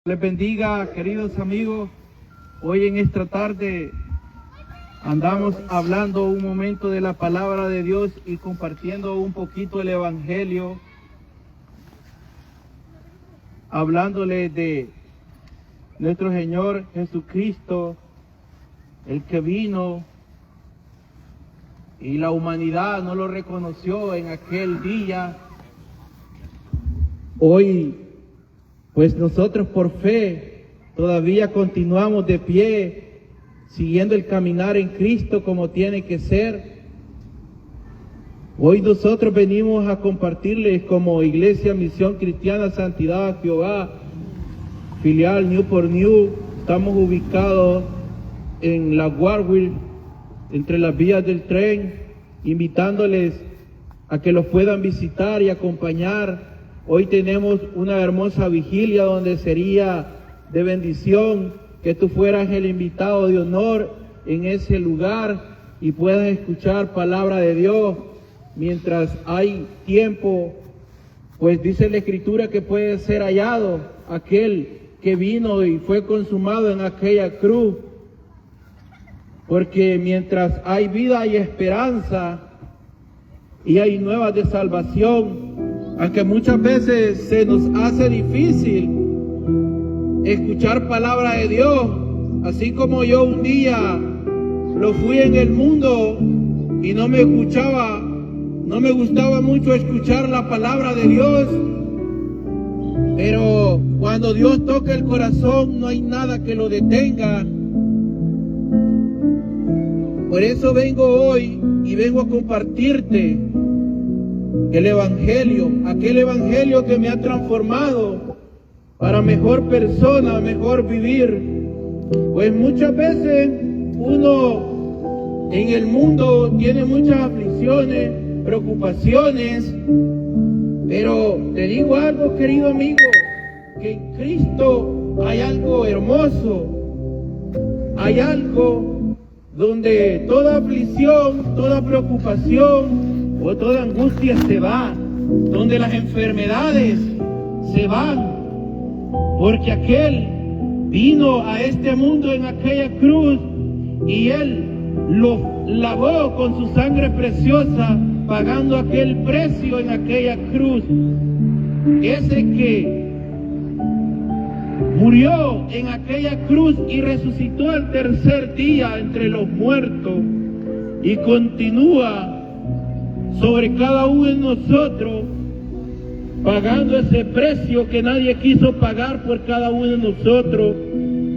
Les bendiga, queridos amigos. Hoy en esta tarde andamos hablando un momento de la palabra de Dios y compartiendo un poquito el Evangelio, hablándoles de nuestro Señor Jesucristo, el que vino y la humanidad no lo reconoció en aquel día. Hoy, pues nosotros por fe todavía continuamos de pie, siguiendo el caminar en Cristo como tiene que ser. Hoy nosotros venimos a compartirles como Iglesia Misión Cristiana Santidad a Jehová, filial Newport News. Estamos ubicados en la Warwick, entre las vías del tren, invitándoles a que los puedan visitar y acompañar. Hoy tenemos una hermosa vigilia donde sería de bendición que tú fueras el invitado de honor en ese lugar y puedas escuchar palabra de Dios mientras hay tiempo, pues dice la Escritura que puede ser hallado aquel que vino y fue consumado en aquella cruz, porque mientras hay vida hay esperanza y hay nuevas de salvación. Aunque muchas veces se nos hace difícil escuchar palabra de Dios, así como yo un día lo fui en el mundo y no me gustaba mucho escuchar la palabra de Dios, pero cuando Dios toca el corazón no hay nada que lo detenga. Por eso vengo hoy y vengo a compartirte el Evangelio, aquel Evangelio que me ha transformado para mejor persona, mejor vivir. Pues muchas veces uno en el mundo tiene muchas aflicciones, preocupaciones, pero te digo algo, querido amigo, que en Cristo hay algo hermoso, hay algo donde toda aflicción, toda preocupación o toda angustia se va, donde las enfermedades se van, porque aquel vino a este mundo en aquella cruz y Él lo lavó con su sangre preciosa, pagando aquel precio en aquella cruz. Ese que murió en aquella cruz y resucitó al tercer día entre los muertos y continúa sobre cada uno de nosotros, pagando ese precio que nadie quiso pagar por cada uno de nosotros.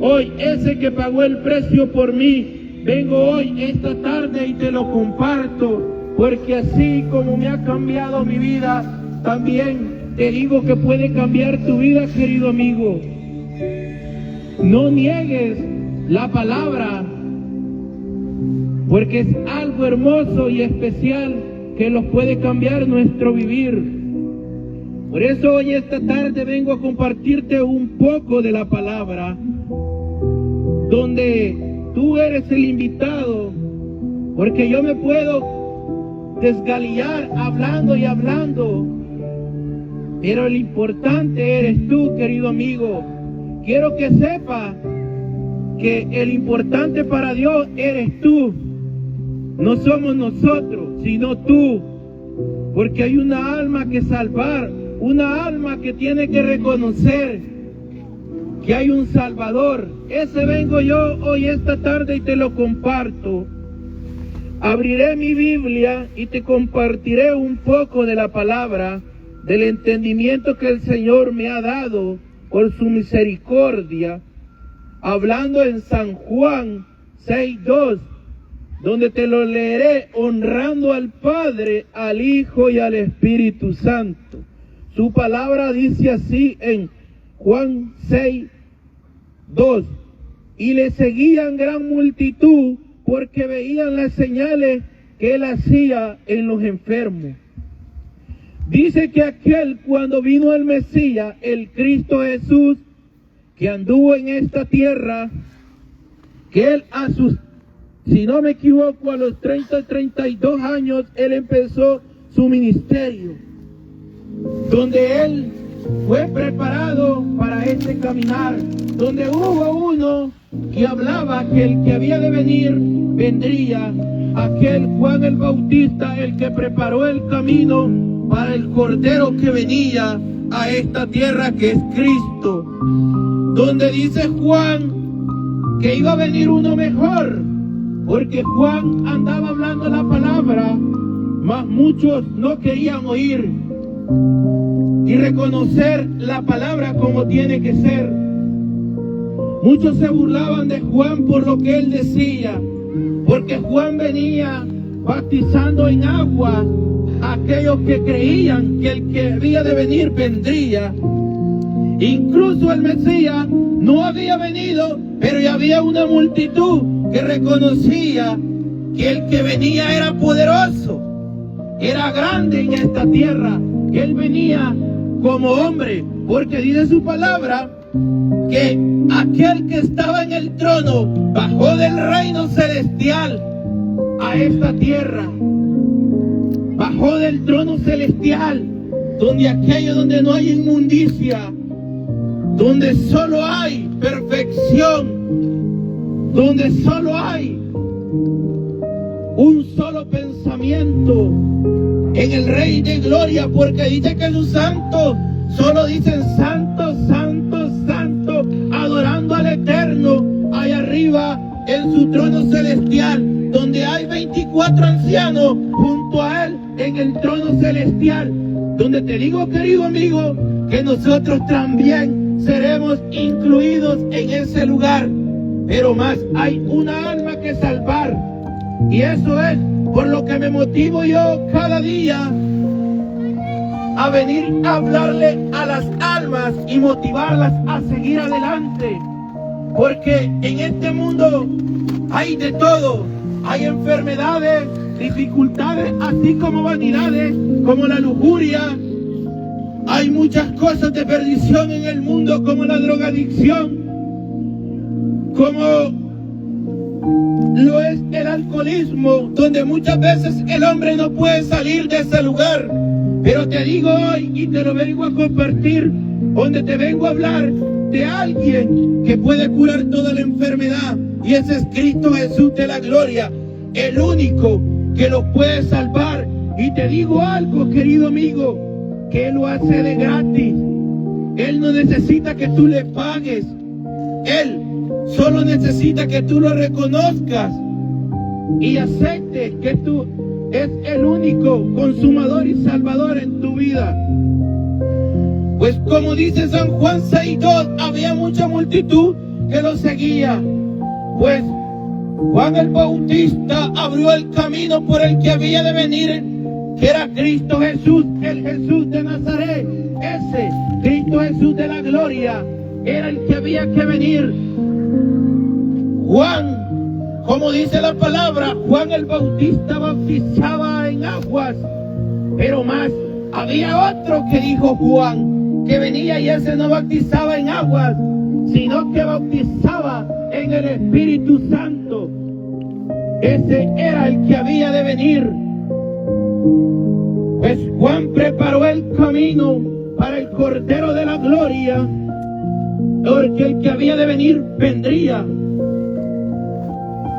Hoy, ese que pagó el precio por mí, vengo hoy, esta tarde, y te lo comparto, porque así como me ha cambiado mi vida, también te digo que puede cambiar tu vida, querido amigo. No niegues la palabra, porque es algo hermoso y especial que los puede cambiar nuestro vivir. Por eso hoy esta tarde vengo a compartirte un poco de la palabra, donde tú eres el invitado, porque yo me puedo desgalillar hablando y hablando, pero el importante eres tú, querido amigo. Quiero que sepas que el importante para Dios eres tú. No somos nosotros, sino tú, porque hay una alma que salvar, una alma que tiene que reconocer que hay un Salvador. Ese vengo yo hoy esta tarde y te lo comparto. Abriré mi Biblia y te compartiré un poco de la palabra, del entendimiento que el Señor me ha dado por su misericordia, hablando en San Juan 6:2, donde te lo leeré, honrando al Padre, al Hijo y al Espíritu Santo. Su palabra dice así en Juan 6:2, y le seguían gran multitud porque veían las señales que él hacía en los enfermos. Dice que aquel, cuando vino el Mesías, el Cristo Jesús, que anduvo en esta tierra, que él si no me equivoco, a los 32 años, él empezó su ministerio, donde él fue preparado para este caminar, donde hubo uno que hablaba que el que había de venir vendría, aquel Juan el Bautista, el que preparó el camino para el Cordero que venía a esta tierra, que es Cristo, donde dice Juan que iba a venir uno mejor, porque Juan andaba hablando la palabra, mas muchos no querían oír y reconocer la palabra como tiene que ser. Muchos se burlaban de Juan por lo que él decía, porque Juan venía bautizando en agua a aquellos que creían que el que había de venir vendría. Incluso el Mesías no había venido, pero ya había una multitud que reconocía que el que venía era poderoso, era grande en esta tierra. Él venía como hombre, porque dice su palabra que aquel que estaba en el trono bajó del reino celestial a esta tierra, bajó del trono celestial, donde aquello donde no hay inmundicia, donde solo hay perfección, donde solo hay un solo pensamiento en el Rey de Gloria, porque dice que sus santos solo dicen santo, santo, santo, adorando al Eterno, allá arriba en su trono celestial, donde hay 24 ancianos junto a él en el trono celestial, donde te digo, querido amigo, que nosotros también seremos incluidos en ese lugar. Pero más hay una alma que salvar, y eso es por lo que me motivo yo cada día a venir a hablarle a las almas y motivarlas a seguir adelante, porque en este mundo hay de todo, hay enfermedades, dificultades, así como vanidades, como la lujuria. Hay muchas cosas de perdición en el mundo, como la drogadicción, como lo es el alcoholismo, donde muchas veces el hombre no puede salir de ese lugar. Pero te digo hoy, y te lo vengo a compartir, donde te vengo a hablar de alguien que puede curar toda la enfermedad, y ese es Cristo Jesús de la gloria, el único que lo puede salvar. Y te digo algo, querido amigo, que Él lo hace de gratis. Él no necesita que tú le pagues, Él solo necesita que tú lo reconozcas y aceptes que tú es el único consumador y salvador en tu vida. Pues como dice San Juan 6:2, había mucha multitud que lo seguía. Pues Juan el Bautista abrió el camino por el que había de venir, que era Cristo Jesús, el Jesús de Nazaret. Ese Cristo Jesús de la gloria era el que había que venir. Juan, como dice la palabra, Juan el Bautista bautizaba en aguas, pero más había otro que dijo Juan, que venía y ese no bautizaba en aguas, sino que bautizaba en el Espíritu Santo. Ese era el que había de venir. Pues Juan preparó el camino para el Cordero de la Gloria, porque el que había de venir vendría.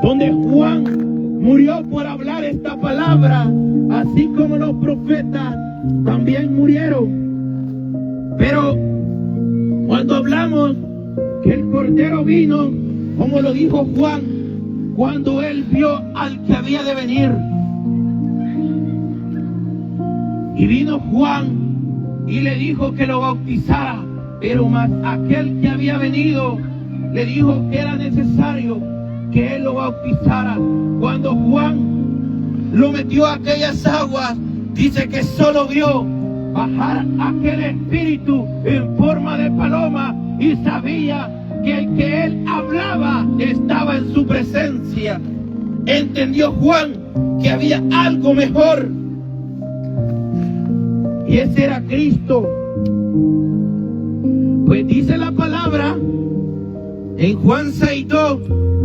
Donde Juan murió por hablar esta palabra, así como los profetas también murieron. Pero cuando hablamos que el Cordero vino, como lo dijo Juan, cuando él vio al que había de venir. Y vino Juan y le dijo que lo bautizara, pero más aquel que había venido le dijo que era necesario que él lo bautizara. Cuando Juan lo metió a aquellas aguas, dice que solo vio bajar aquel espíritu en forma de paloma y sabía que el que él hablaba estaba en su presencia. Entendió Juan que había algo mejor, y ese era Cristo. Pues dice la palabra en Juan 6:2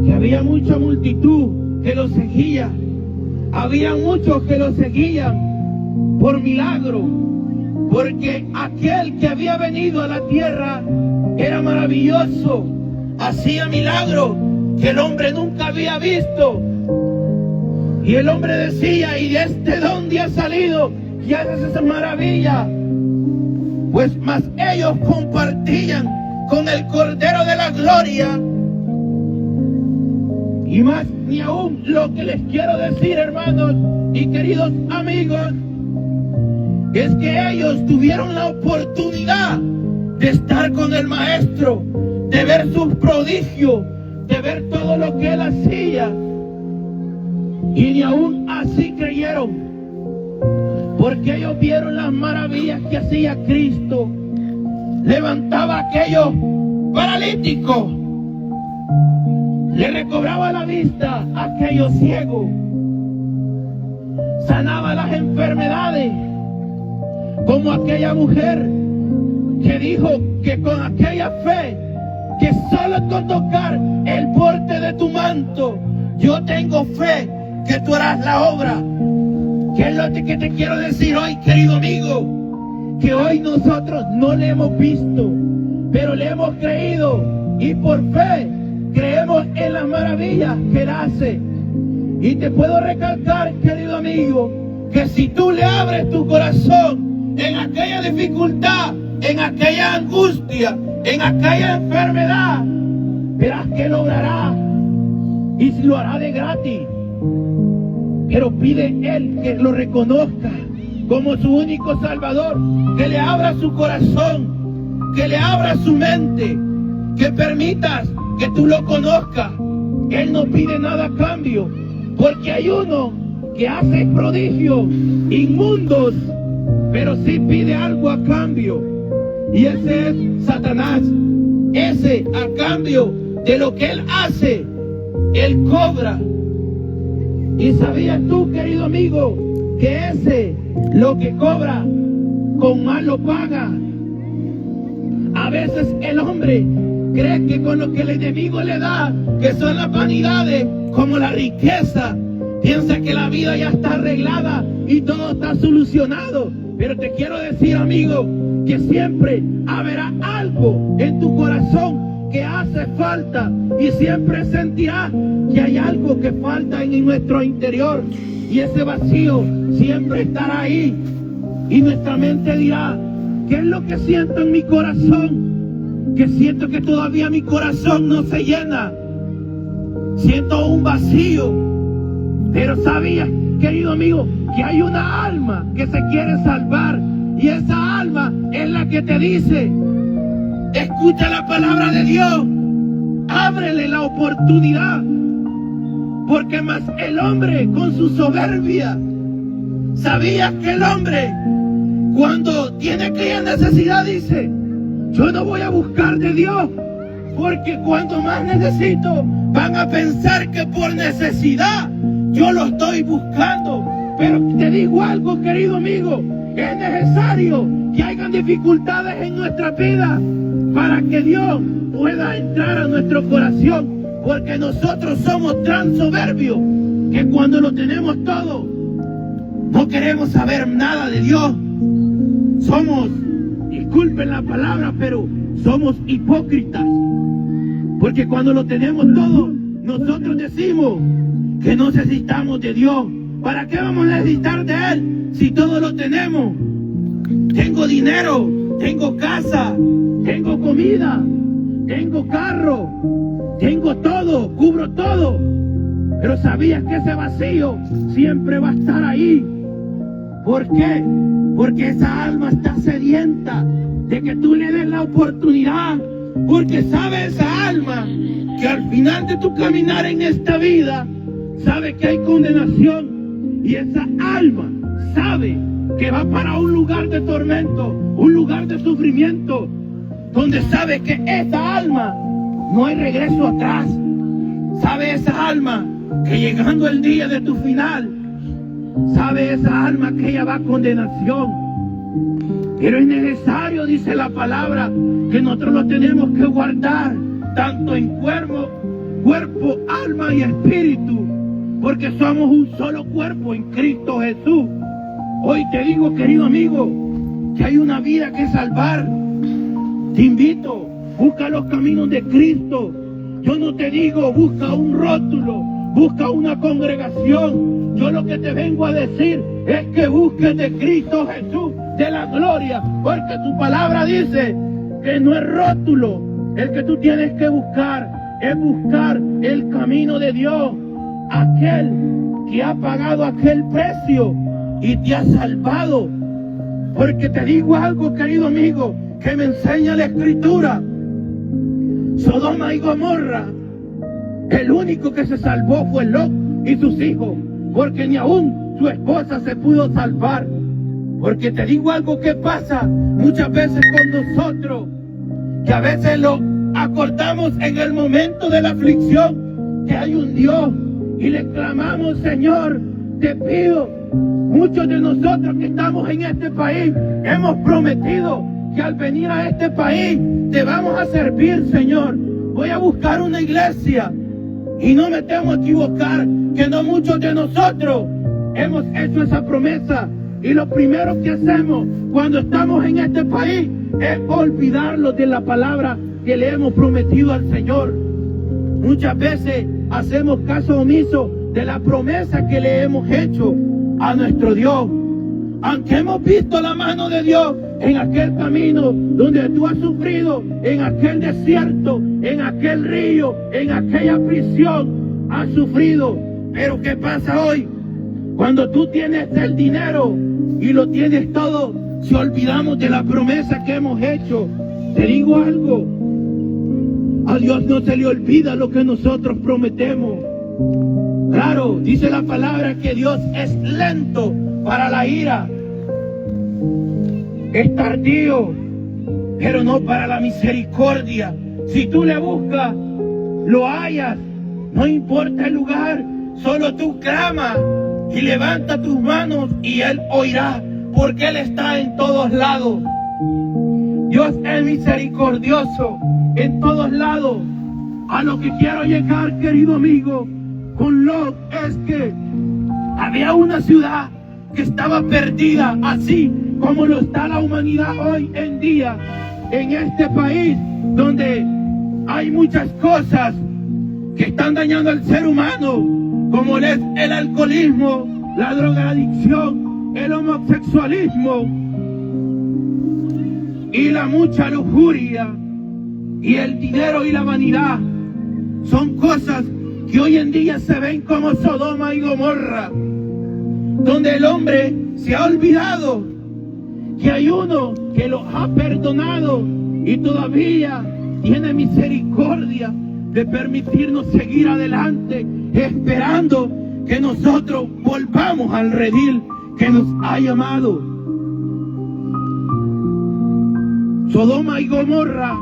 que había mucha multitud que lo seguía. Había muchos que lo seguían por milagro, porque aquel que había venido a la tierra era maravilloso, hacía milagros que el hombre nunca había visto. Y el hombre decía, ¿y desde dónde ha salido? ¿Qué haces esa maravilla? Pues más ellos compartían con el Cordero de la Gloria. Y más ni aún lo que les quiero decir, hermanos y queridos amigos, es que ellos tuvieron la oportunidad de estar con el Maestro, de ver sus prodigios, de ver todo lo que Él hacía. Y ni aún así creyeron, porque ellos vieron las maravillas que hacía Cristo. Levantaba a aquellos paralíticos, le recobraba la vista a aquellos ciegos, sanaba las enfermedades, como aquella mujer que dijo que con aquella fe, que solo con tocar el borde de tu manto, yo tengo fe que tú harás la obra. ¿Qué es lo que te quiero decir hoy, querido amigo? Que hoy nosotros no le hemos visto, pero le hemos creído, y por fe creemos en las maravillas que Él hace. Y te puedo recalcar, querido amigo, que si tú le abres tu corazón en aquella dificultad, en aquella angustia, en aquella enfermedad, verás que lo hará, y lo hará de gratis. Pero pide Él que lo reconozca como su único Salvador, que le abra su corazón, que le abra su mente, que permitas que tú lo conozcas. Él no pide nada a cambio, porque hay uno que hace prodigios inmundos, pero sí pide algo a cambio, y ese es Satanás. Ese, a cambio de lo que él hace, él cobra. ¿Y sabías tú, querido amigo, que ese, lo que cobra, con mal lo paga? A veces el hombre cree que con lo que el enemigo le da, que son las vanidades, como la riqueza, piensa que la vida ya está arreglada y todo está solucionado. Pero te quiero decir, amigo, que siempre habrá algo en tu corazón que hace falta, y siempre sentirás que hay algo que falta en nuestro interior, y ese vacío siempre estará ahí, y nuestra mente dirá, ¿qué es lo que siento en mi corazón? Que siento que todavía mi corazón no se llena, siento un vacío. Pero sabías, querido amigo, que hay una alma que se quiere salvar, y esa alma es la que te dice, escucha la palabra de Dios, ábrele la oportunidad, porque más el hombre con su soberbia, ¿sabías que el hombre cuando tiene aquella necesidad dice, yo no voy a buscar de Dios, porque cuando más necesito van a pensar que por necesidad yo lo estoy buscando? Pero te digo algo, querido amigo, es necesario que hayan dificultades en nuestra vida para que Dios pueda entrar a nuestro corazón, porque nosotros somos tan soberbios que cuando lo tenemos todo no queremos saber nada de Dios. Somos, disculpen la palabra, pero somos hipócritas, porque cuando lo tenemos todo nosotros decimos que no necesitamos de Dios. ¿Para qué vamos a necesitar de Él si todo lo tenemos? Tengo dinero, tengo casa, tengo comida, tengo carro, tengo todo, cubro todo. Pero ¿sabías que ese vacío siempre va a estar ahí? ¿Por qué? Porque esa alma está sedienta de que tú le des la oportunidad. Porque sabe esa alma que al final de tu caminar en esta vida, sabe que hay condenación. Y esa alma sabe que va para un lugar de tormento, un lugar de sufrimiento, donde sabe que esa alma no hay regreso atrás. Sabe esa alma que llegando el día de tu final, sabe esa alma que ella va a condenación. Pero es necesario, dice la palabra, que nosotros lo tenemos que guardar, tanto en cuerpo, alma y espíritu, porque somos un solo cuerpo en Cristo Jesús. Hoy te digo, querido amigo, que hay una vida que salvar. Te invito, busca los caminos de Cristo. Yo no te digo, busca un rótulo, busca una congregación. Yo lo que te vengo a decir es que busques de Cristo Jesús, de la gloria, porque tu palabra dice que no es rótulo el que tú tienes que buscar, es buscar el camino de Dios, aquel que ha pagado aquel precio y te ha salvado. Porque te digo algo, querido amigo, que me enseña la Escritura. Sodoma y Gomorra, el único que se salvó fue Lot y sus hijos, porque ni aún su esposa se pudo salvar. Porque te digo algo que pasa muchas veces con nosotros, que a veces lo acordamos en el momento de la aflicción, que hay un Dios, y le clamamos: Señor, te pido. Muchos de nosotros que estamos en este país hemos prometido que al venir a este país te vamos a servir, Señor. Voy a buscar una iglesia. Y no me temo a equivocar, que no muchos de nosotros hemos hecho esa promesa. Y lo primero que hacemos cuando estamos en este país es olvidarnos de la palabra que le hemos prometido al Señor. Muchas veces hacemos caso omiso de la promesa que le hemos hecho a nuestro Dios. Aunque hemos visto la mano de Dios en aquel camino donde tú has sufrido, en aquel desierto, en aquel río, en aquella prisión, has sufrido. Pero ¿qué pasa hoy? Cuando tú tienes el dinero y lo tienes todo, si olvidamos de la promesa que hemos hecho. Te digo algo, a Dios no se le olvida lo que nosotros prometemos. Claro, dice la palabra que Dios es lento para la ira, es tardío, pero no para la misericordia. Si tú le buscas, lo hallas, no importa el lugar, solo tú clama y levanta tus manos y Él oirá, porque Él está en todos lados. Dios es misericordioso en todos lados. A lo que quiero llegar, querido amigo, con Lot, es que había una ciudad que estaba perdida, así como lo está la humanidad hoy en día en este país, donde hay muchas cosas que están dañando al ser humano, como es el alcoholismo, la drogadicción, el homosexualismo y la mucha lujuria y el dinero y la vanidad. Son cosas que hoy en día se ven como Sodoma y Gomorra, donde el hombre se ha olvidado que hay uno que los ha perdonado y todavía tiene misericordia de permitirnos seguir adelante, esperando que nosotros volvamos al redil que nos ha llamado. Sodoma y Gomorra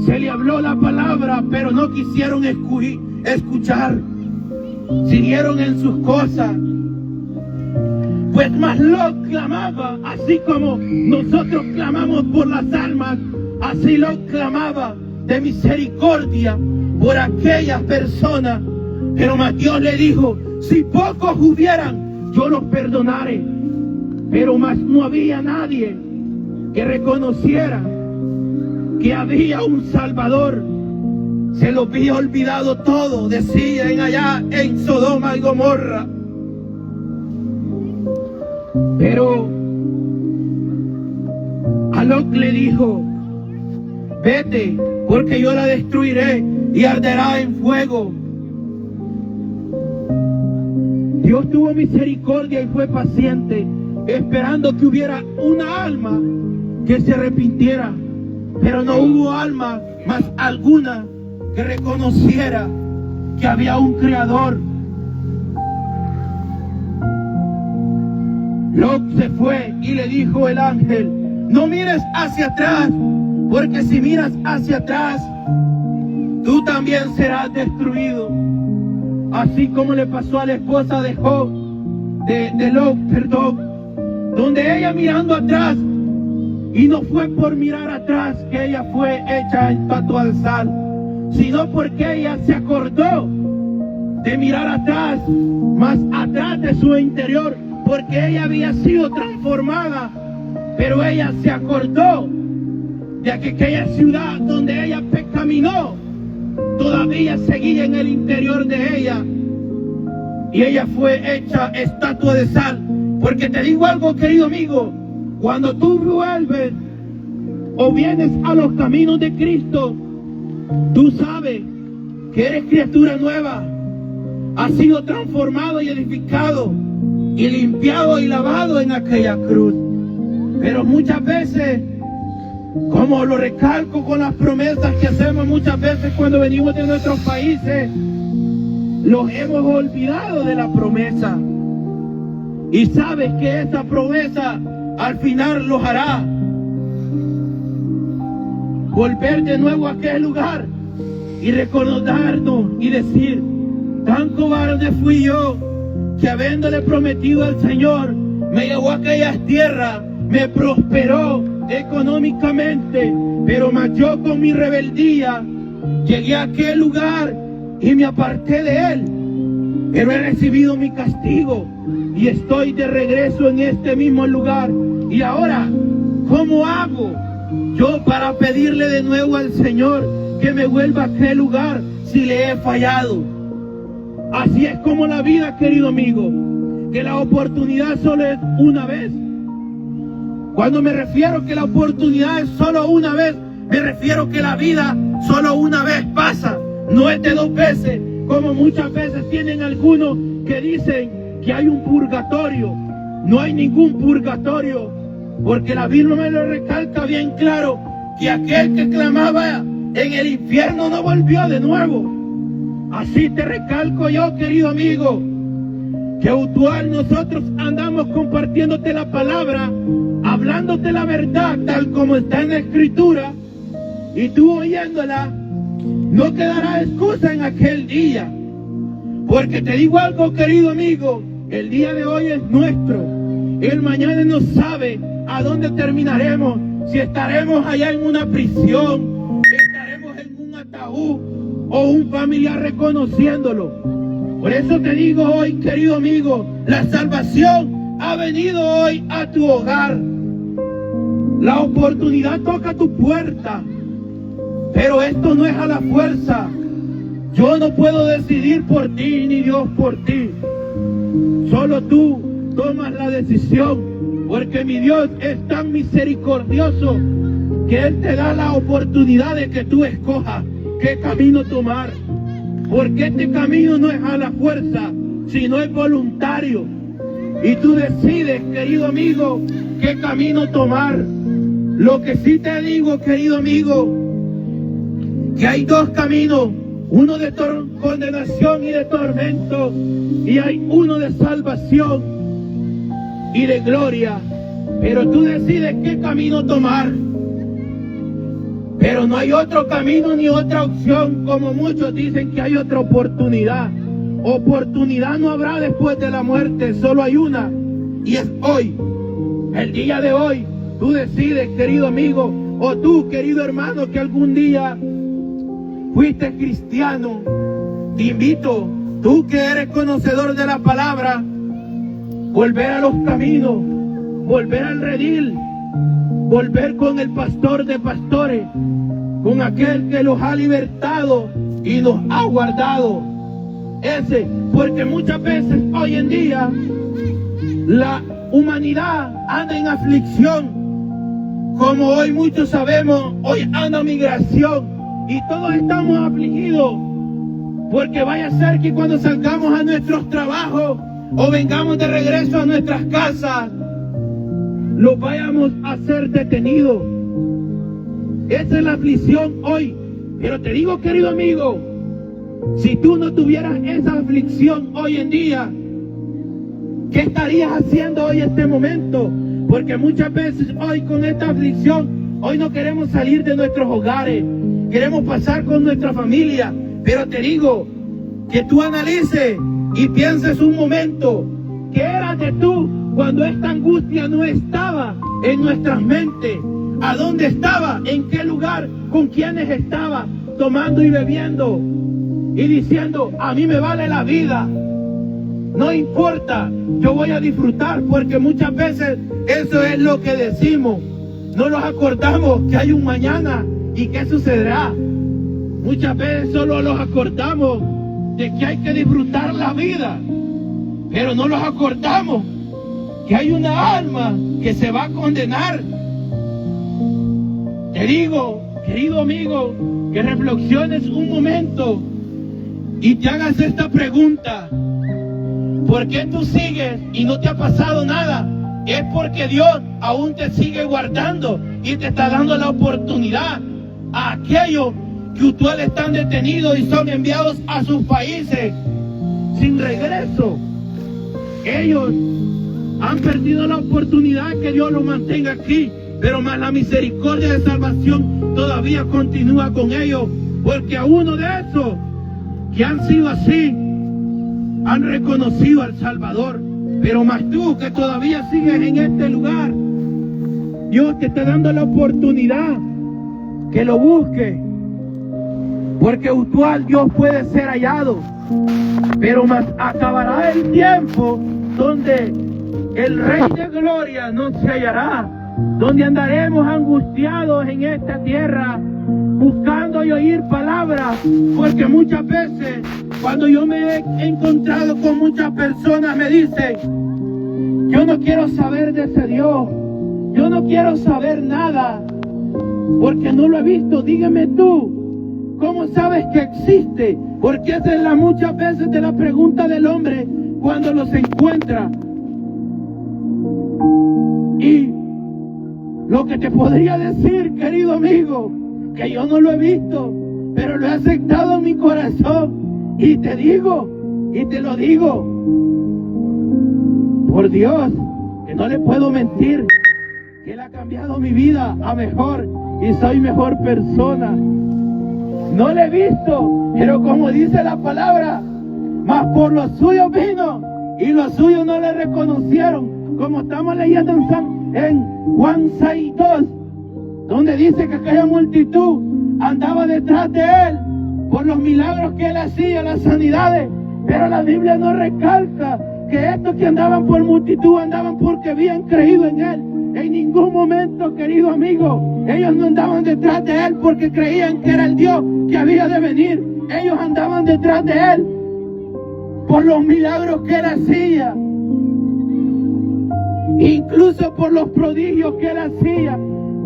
se le habló la palabra, pero no quisieron escuchar, siguieron en sus cosas. Pues más Lot clamaba, así como nosotros clamamos por las almas, así Lot clamaba de misericordia por aquellas personas. Pero más Dios le dijo: si pocos hubieran, yo los perdonaré. Pero más no había nadie que reconociera que había un Salvador. Se lo había olvidado todo, decían allá en Sodoma y Gomorra. Pero a Lot le dijo: vete, porque yo la destruiré y arderá en fuego. Dios tuvo misericordia y fue paciente, esperando que hubiera una alma que se arrepintiera. Pero no hubo alma más alguna que reconociera que había un Creador. Lot se fue y le dijo el ángel: no mires hacia atrás, porque si miras hacia atrás, tú también serás destruido. Así como le pasó a la esposa de Job, de Lot, donde ella mirando atrás, y no fue por mirar atrás que ella fue hecha estatua al sal, sino porque ella se acordó de mirar atrás, más atrás de su interior, porque ella había sido transformada pero ella se acordó de que aquella ciudad donde ella caminó todavía seguía en el interior de ella, y ella fue hecha estatua de sal. Porque te digo algo, querido amigo, cuando tú vuelves o vienes a los caminos de Cristo, tú sabes que eres criatura nueva, has sido transformado y edificado y limpiado y lavado en aquella cruz. Pero muchas veces, como lo recalco con las promesas que hacemos muchas veces cuando venimos de nuestros países, los hemos olvidado de la promesa. Y sabes que esa promesa al final los hará volver de nuevo a aquel lugar y recordarnos y decir: tan cobarde fui yo, que habiéndole prometido al Señor, me llevó a aquellas tierras, me prosperó económicamente, pero más yo con mi rebeldía llegué a aquel lugar y me aparté de Él. Pero he recibido mi castigo y estoy de regreso en este mismo lugar. Y ahora, ¿cómo hago yo para pedirle de nuevo al Señor que me vuelva a aquel lugar si le he fallado? Así es como la vida, querido amigo, que la oportunidad solo es una vez. Cuando me refiero que la oportunidad es solo una vez, me refiero que la vida solo una vez pasa, no es de dos veces, como muchas veces tienen algunos que dicen que hay un purgatorio. No hay ningún purgatorio, porque la Biblia me lo recalca bien claro, que aquel que clamaba en el infierno no volvió de nuevo. Así te recalco yo, querido amigo, que actual nosotros andamos compartiéndote la palabra, hablándote la verdad tal como está en la Escritura, y tú oyéndola, no quedará excusa en aquel día. Porque te digo algo, querido amigo, el día de hoy es nuestro, el mañana no sabe a dónde terminaremos, si estaremos allá en una prisión, estaremos en un ataúd o un familiar reconociéndolo. Por eso te digo hoy, querido amigo, la salvación ha venido hoy a tu hogar. La oportunidad toca tu puerta, pero esto no es a la fuerza. Yo no puedo decidir por ti, ni Dios por ti. Solo tú tomas la decisión, porque mi Dios es tan misericordioso que Él te da la oportunidad de que tú escojas qué camino tomar. Porque este camino no es a la fuerza, sino es voluntario. Y tú decides, querido amigo, qué camino tomar. Lo que sí te digo, querido amigo, que hay dos caminos, uno de condenación y de tormento, y hay uno de salvación y de gloria. Pero tú decides qué camino tomar. Pero no hay otro camino ni otra opción, como muchos dicen que hay otra oportunidad. Oportunidad no habrá después de la muerte, solo hay una, y es hoy. El día de hoy, tú decides, querido amigo, o tú, querido hermano, que algún día fuiste cristiano, te invito, tú que eres conocedor de la palabra, volver a los caminos, volver al redil, volver con el pastor de pastores, con aquel que los ha libertado y nos ha guardado. Ese, porque muchas veces hoy en día la humanidad anda en aflicción, como hoy muchos sabemos, hoy anda migración y todos estamos afligidos, porque vaya a ser que cuando salgamos a nuestros trabajos o vengamos de regreso a nuestras casas, los vayamos a ser detenidos. Esa es la aflicción hoy. Pero te digo, querido amigo, si tú no tuvieras esa aflicción hoy en día, ¿qué estarías haciendo hoy en este momento? Porque muchas veces hoy con esta aflicción, hoy no queremos salir de nuestros hogares, queremos pasar con nuestra familia. Pero te digo, que tú analices y pienses un momento, ¿qué eras de tú cuando esta angustia no estaba en nuestras mentes? ¿A dónde estaba? ¿En qué lugar? ¿Con quiénes estaba? Tomando y bebiendo y diciendo, a mí me vale la vida. no importa, yo voy a disfrutar, porque muchas veces eso es lo que decimos. No nos acordamos que hay un mañana y qué sucederá. Muchas veces solo nos acordamos de que hay que disfrutar la vida, pero no nos acordamos que hay una alma que se va a condenar. Te digo, querido amigo, que reflexiones un momento y te hagas esta pregunta: ¿por qué tú sigues y no te ha pasado nada? Es porque Dios aún te sigue guardando y te está dando la oportunidad a aquellos que usualmente están detenidos y son enviados a sus países sin regreso. Ellos han perdido la oportunidad que Dios los mantenga aquí, pero más la misericordia de salvación todavía continúa con ellos, porque a uno de esos que han sido así han reconocido al Salvador. Pero más tú que todavía sigues en este lugar, Dios te está dando la oportunidad que lo busques, porque usual Dios puede ser hallado, pero más acabará el tiempo donde el Rey de Gloria no se hallará, donde andaremos angustiados en esta tierra, buscando y oír palabras, porque muchas veces cuando yo me he encontrado con muchas personas me dicen: yo no quiero saber de ese Dios, yo no quiero saber nada, porque no lo he visto. Dígame tú, ¿cómo sabes que existe? Porque esa es muchas veces de la pregunta del hombre cuando los encuentra. Y lo que te podría decir, querido amigo, que yo no lo he visto, pero lo he aceptado en mi corazón. Y te digo, y te lo digo, por Dios, que no le puedo mentir, que Él ha cambiado mi vida a mejor y soy mejor persona. No le he visto, pero como dice la palabra, mas por los suyos vino y los suyos no le reconocieron, como estamos leyendo en Juan 6:2, donde dice que aquella multitud andaba detrás de Él por los milagros que Él hacía, las sanidades, pero la Biblia no recalca que estos que andaban por multitud andaban porque habían creído en Él. En ningún momento, querido amigo, ellos no andaban detrás de Él porque creían que era el Dios que había de venir. Ellos andaban detrás de Él por los milagros que Él hacía, incluso por los prodigios que Él hacía,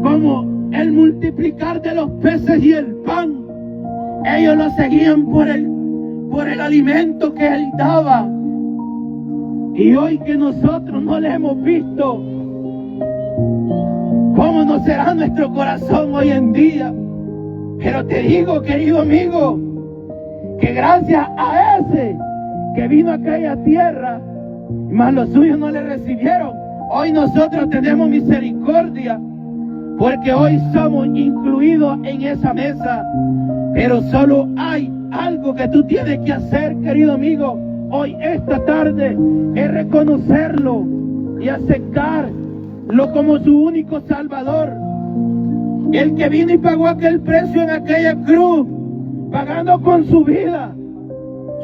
como el multiplicar de los peces y el pan. Ellos lo seguían por el alimento que Él daba. Y hoy que nosotros no le hemos visto, ¿cómo no será nuestro corazón hoy en día? Pero te digo, querido amigo, que gracias a ese que vino a aquella tierra, mas los suyos no le recibieron, hoy nosotros tenemos misericordia, porque hoy somos incluidos en esa mesa. Pero solo hay algo que tú tienes que hacer, querido amigo, hoy, esta tarde, es reconocerlo y aceptarlo como su único Salvador. El que vino y pagó aquel precio en aquella cruz, pagando con su vida,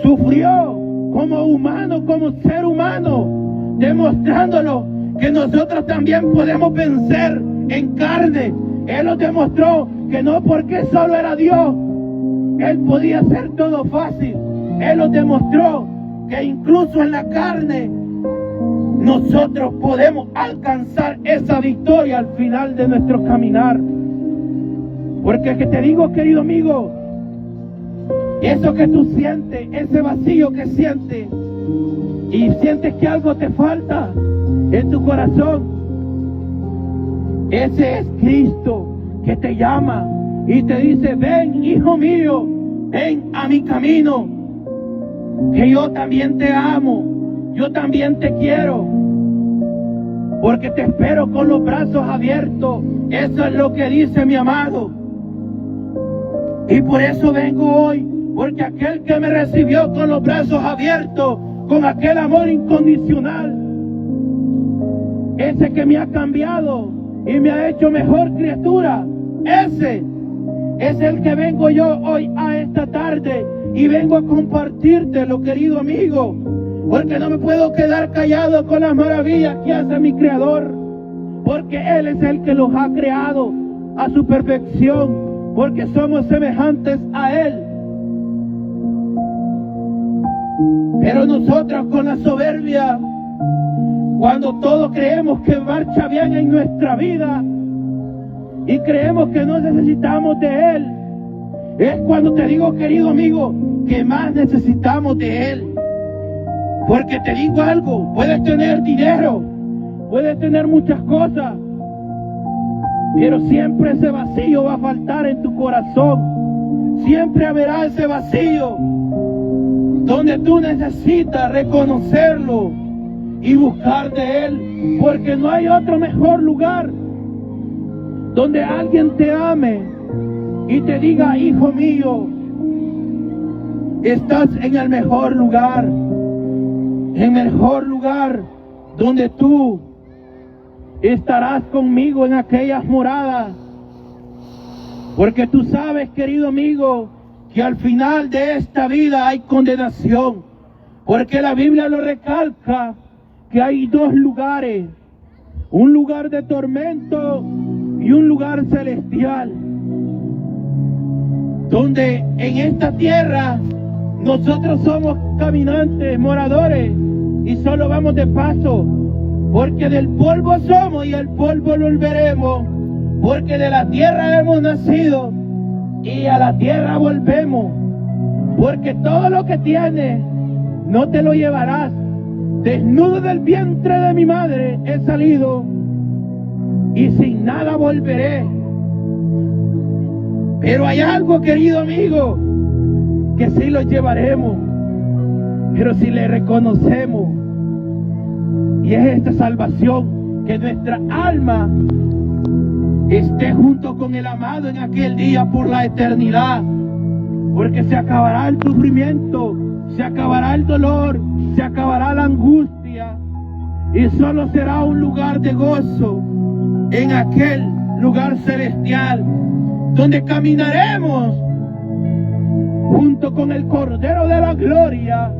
sufrió como humano, como ser humano, demostrándolo que nosotros también podemos vencer en carne. Él nos demostró que no porque solo era Dios, Él podía hacer todo fácil. Él nos demostró que incluso en la carne nosotros podemos alcanzar esa victoria al final de nuestro caminar. Porque es que te digo, querido amigo, eso que tú sientes, ese vacío que sientes, y sientes que algo te falta en tu corazón, ese es Cristo que te llama y te dice: ven, hijo mío, ven a mi camino, que yo también te amo, yo también te quiero, porque te espero con los brazos abiertos. Eso es lo que dice mi amado. Y por eso vengo hoy, porque aquel que me recibió con los brazos abiertos, con aquel amor incondicional, ese que me ha cambiado y me ha hecho mejor criatura, ese es el que vengo yo hoy a esta tarde, y vengo a compartírtelo, querido amigo, porque no me puedo quedar callado con las maravillas que hace mi Creador, porque Él es el que los ha creado a su perfección, porque somos semejantes a Él. Pero nosotros con la soberbia, cuando todos creemos que marcha bien en nuestra vida y creemos que no necesitamos de Él, es cuando te digo, querido amigo, que más necesitamos de Él. Porque te digo algo, puedes tener dinero, puedes tener muchas cosas, pero siempre ese vacío va a faltar en tu corazón. Siempre habrá ese vacío donde tú necesitas reconocerlo y buscar de Él, porque no hay otro mejor lugar donde alguien te ame y te diga, hijo mío, estás en el mejor lugar, donde tú estarás conmigo en aquellas moradas. Porque tú sabes, querido amigo, que al final de esta vida hay condenación, porque la Biblia lo recalca, que hay dos lugares, un lugar de tormento y un lugar celestial, donde en esta tierra nosotros somos caminantes, moradores, y solo vamos de paso, porque del polvo somos y al polvo volveremos, porque de la tierra hemos nacido y a la tierra volvemos, porque todo lo que tienes no te lo llevarás. Desnudo del vientre de mi madre he salido y sin nada volveré. Pero hay algo, querido amigo, que sí lo llevaremos, pero si le reconocemos, y es esta salvación, que nuestra alma esté junto con el amado en aquel día por la eternidad, porque se acabará el sufrimiento, se acabará el dolor, se acabará la angustia, y solo será un lugar de gozo en aquel lugar celestial, donde caminaremos junto con el Cordero de la Gloria,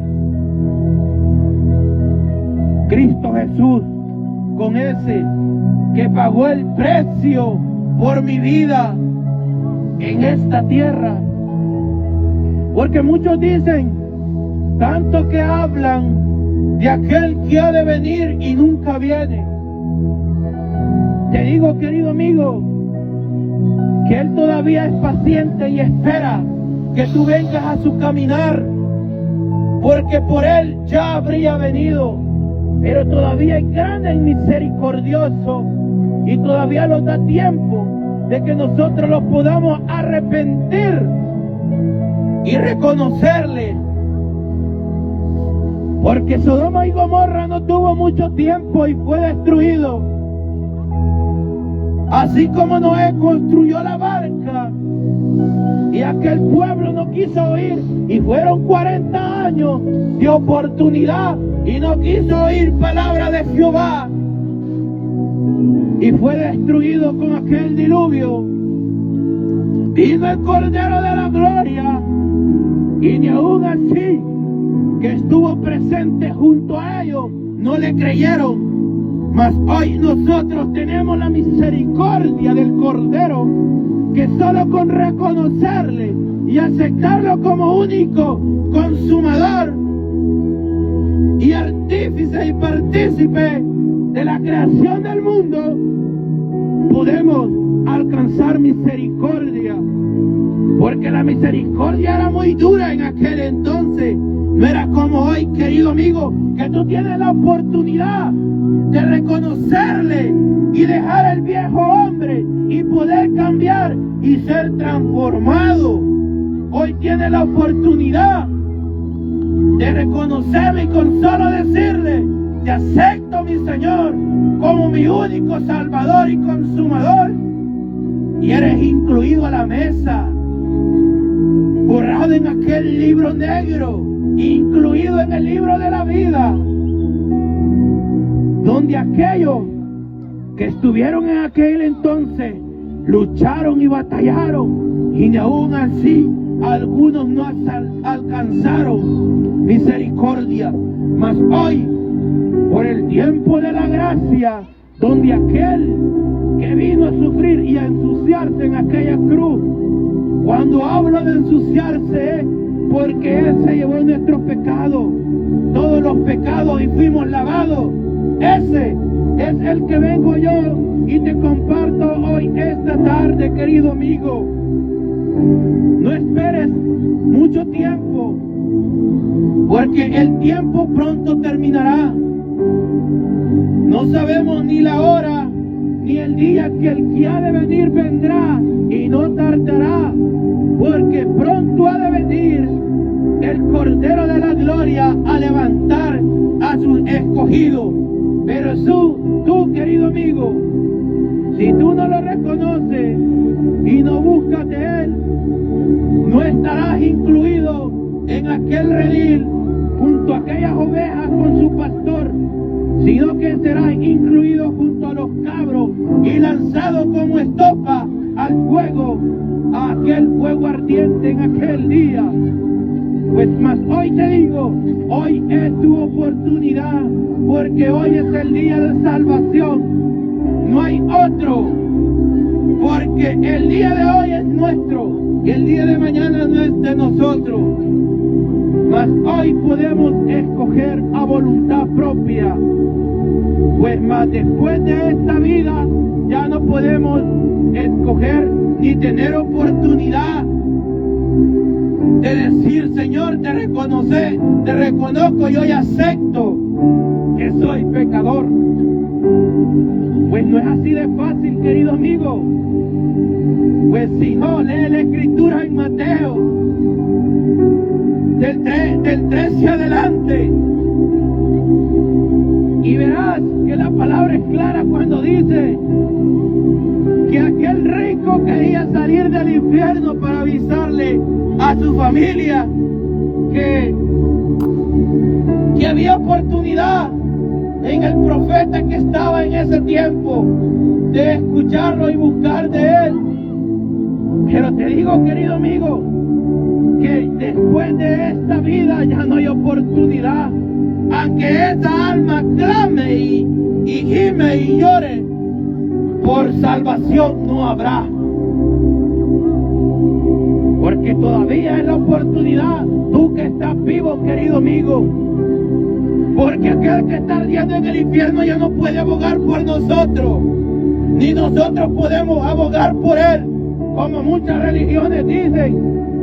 Cristo Jesús, con ese que pagó el precio por mi vida en esta tierra. Porque muchos dicen, tanto que hablan de aquel que ha de venir y nunca viene. Te digo, querido amigo, que Él todavía es paciente y espera que tú vengas a su caminar, porque por Él ya habría venido, pero todavía es grande y misericordioso, y todavía nos da tiempo de que nosotros los podamos arrepentir y reconocerle. Porque Sodoma y Gomorra no tuvo mucho tiempo y fue destruido. Así como Noé construyó la barca y aquel pueblo no quiso oír, y fueron 40 años de oportunidad y no quiso oír palabra de Jehová, y fue destruido con aquel diluvio. Vino el Cordero de la Gloria, y ni aún así, que estuvo presente junto a ellos, no le creyeron. Mas hoy nosotros tenemos la misericordia del Cordero, que solo con reconocerle y aceptarlo como único consumador y artífice y partícipe de la creación del mundo, podemos alcanzar misericordia. Porque la misericordia era muy dura en aquel entonces. No era como hoy, querido amigo, que tú tienes la oportunidad de reconocerle y dejar el viejo hombre y poder cambiar y ser transformado. Hoy tienes la oportunidad de reconocerle y con solo decirle, te acepto, mi Señor, como mi único Salvador y Consumador, y eres incluido a la mesa, borrado en aquel libro negro, incluido en el libro de la vida, donde aquellos que estuvieron en aquel entonces lucharon y batallaron, y ni aún así algunos no alcanzaron misericordia, mas hoy, por el tiempo de la gracia, donde aquel que vino a sufrir y a ensuciarse en aquella cruz, cuando hablo de ensuciarse es porque Él se llevó nuestros pecados, todos los pecados, y fuimos lavados. Ese es el que vengo yo y te comparto hoy, esta tarde, querido amigo. No esperes mucho tiempo, porque el tiempo pronto terminará. No sabemos ni la hora, ni el día que el que ha de venir vendrá, y no tardará, porque pronto ha de venir el Cordero de la Gloria a levantar a sus escogidos. Pero tú, querido amigo, si tú no lo reconoces y no buscas de Él, no estarás incluido en aquel redil junto a aquellas ovejas con su pastor, sino que serás incluido junto a los cabros y lanzado como estopa al fuego, a aquel fuego ardiente en aquel día. Pues más hoy te digo, hoy es tu oportunidad, porque hoy es el día de salvación. No hay otro, porque el día de hoy es nuestro, y el día de mañana no es de nosotros. Mas hoy podemos escoger a voluntad propia. Pues más después de esta vida ya no podemos escoger ni tener oportunidad de decir: Señor, te reconozco y hoy acepto que soy pecador. Pues no es así de fácil, querido amigo. Pues si no, lee la escritura en Mateo del 13 adelante, y verás que la palabra es clara cuando dice que aquel rico quería salir del infierno para avisarle a su familia que había oportunidad en el profeta que estaba en ese tiempo de escucharlo y buscar de él. Pero te digo, querido amigo, que después de esta vida ya no hay oportunidad. Aunque esa alma clame y gime y llore, por salvación no habrá. Porque todavía es la oportunidad, tú que estás vivo, querido amigo. Porque aquel que está ardiendo en el infierno ya no puede abogar por nosotros, ni nosotros podemos abogar por él. Como muchas religiones dicen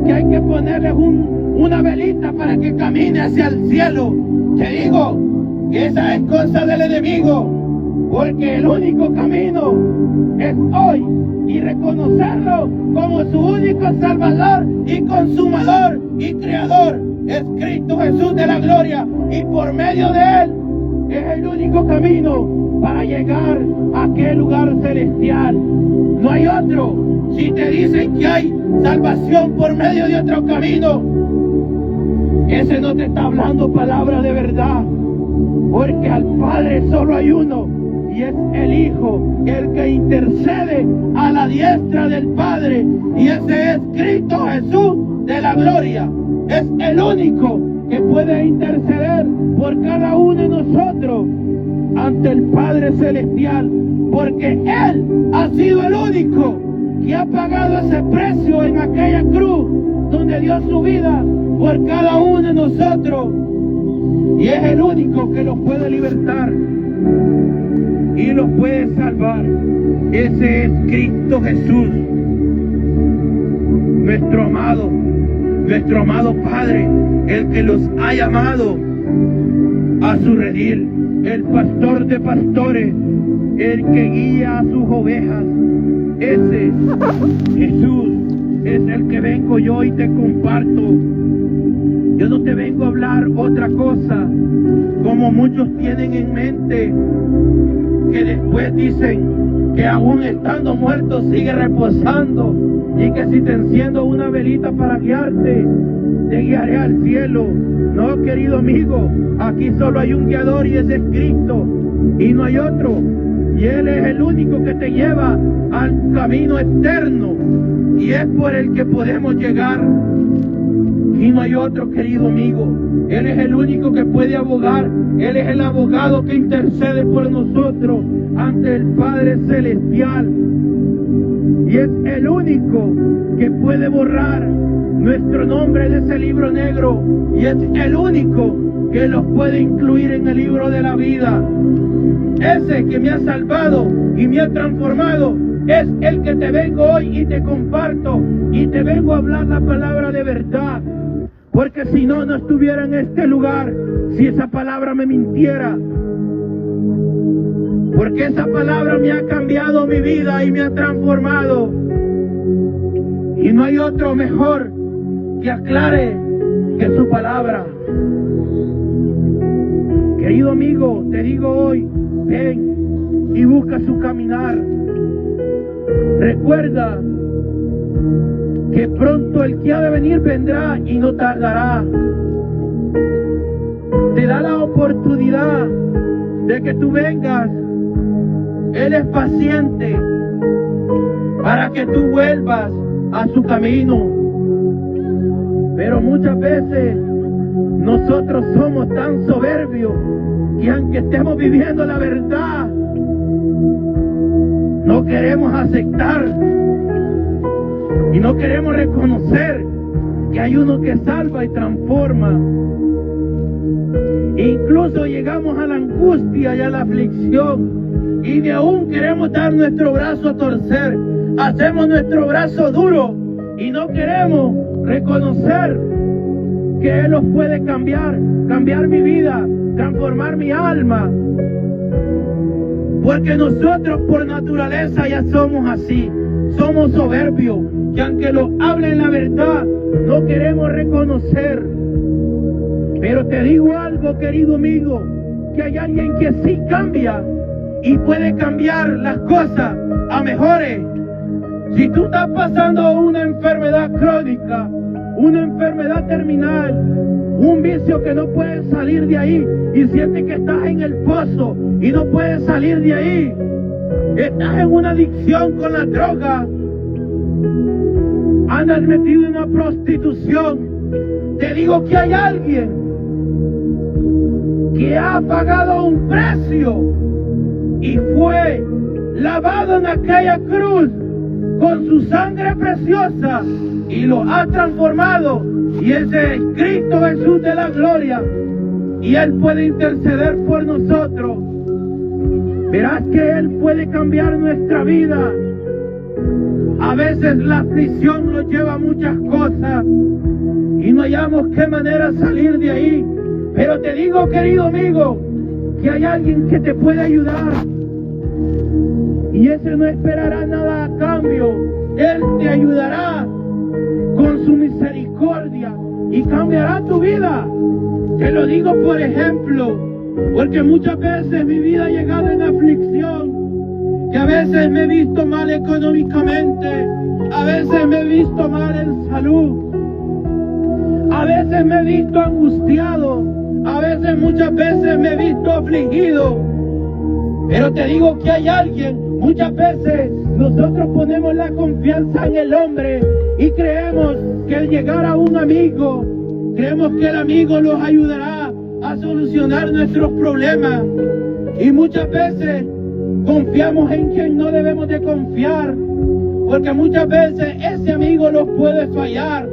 que hay que ponerle una velita para que camine hacia el cielo. Te digo que esa es cosa del enemigo, porque el único camino es hoy y reconocerlo como su único Salvador y Consumador y Creador. Es Cristo Jesús de la gloria, y por medio de Él es el único camino para llegar a aquel lugar celestial. No hay otro. Si te dicen que hay salvación por medio de otro camino, ese no te está hablando palabra de verdad, porque al Padre solo hay uno, y es el Hijo, el que intercede a la diestra del Padre, y ese es Cristo Jesús de la gloria. Es el único que puede interceder por cada uno de nosotros ante el Padre Celestial, porque Él ha sido el único que ha pagado ese precio en aquella cruz, donde dio su vida por cada uno de nosotros, y es el único que los puede libertar y los puede salvar. Ese es Cristo Jesús, nuestro amado Padre, el que los ha llamado a su redil, el pastor de pastores, el que guía a sus ovejas. Ese Jesús es el que vengo yo y te comparto. Yo no te vengo a hablar otra cosa, como muchos tienen en mente, que después dicen que aún estando muerto sigue reposando, y que si te enciendo una velita para guiarte, te guiaré al cielo. No, querido amigo, aquí solo hay un guiador, y ese es Cristo, y no hay otro. Y Él es el único que te lleva al camino eterno, y es por el que podemos llegar Y no hay otro, querido amigo. Él es el único que puede abogar. Él es el abogado que intercede por nosotros ante el Padre Celestial. Y es el único que puede borrar nuestro nombre de ese libro negro. Y es el único que los puede incluir en el libro de la vida. Ese que me ha salvado y me ha transformado es el que te vengo hoy y te comparto. Y te vengo a hablar la palabra de verdad. Porque si no, no estuviera en este lugar si esa palabra me mintiera. Porque esa palabra me ha cambiado mi vida y me ha transformado. Y no hay otro mejor que aclare que su palabra. Querido amigo, te digo hoy, ven y busca su caminar. Recuerda que pronto el que ha de venir vendrá y no tardará. Te da la oportunidad de que tú vengas. Él es paciente para que tú vuelvas a su camino. Pero muchas veces nosotros somos tan soberbios y aunque estemos viviendo la verdad, no queremos aceptar y no queremos reconocer que hay uno que salva y transforma. E incluso llegamos a la angustia y a la aflicción y ni aún queremos dar nuestro brazo a torcer. Hacemos nuestro brazo duro y no queremos reconocer que Él los puede cambiar mi vida, transformar mi alma. Porque nosotros por naturaleza ya somos así, somos soberbios, que aunque nos hablen la verdad, no queremos reconocer. Pero te digo algo, querido amigo, que hay alguien que sí cambia y puede cambiar las cosas a mejores. Si tú estás pasando una enfermedad crónica, una enfermedad terminal, un vicio que no puedes salir de ahí y sientes que estás en el pozo y no puedes salir de ahí, estás en una adicción con la droga, andas metido en una prostitución, te digo que hay alguien que ha pagado un precio y fue lavado en aquella cruz con su sangre preciosa y lo ha transformado, y ese es Cristo Jesús de la gloria, y Él puede interceder por nosotros. Verás que Él puede cambiar nuestra vida. A veces la aflicción nos lleva a muchas cosas y no hallamos qué manera salir de ahí, pero te digo, querido amigo, que hay alguien que te puede ayudar. Y ese no esperará nada a cambio. Él te ayudará con su misericordia y cambiará tu vida. Te lo digo por ejemplo, porque muchas veces mi vida ha llegado en aflicción, que a veces me he visto mal económicamente, a veces me he visto mal en salud, a veces me he visto angustiado, a veces, muchas veces me he visto afligido. Pero te digo que hay alguien. Muchas veces nosotros ponemos la confianza en el hombre y creemos que al llegar a un amigo, creemos que el amigo nos ayudará a solucionar nuestros problemas. Y muchas veces confiamos en quien no debemos de confiar, porque muchas veces ese amigo nos puede fallar.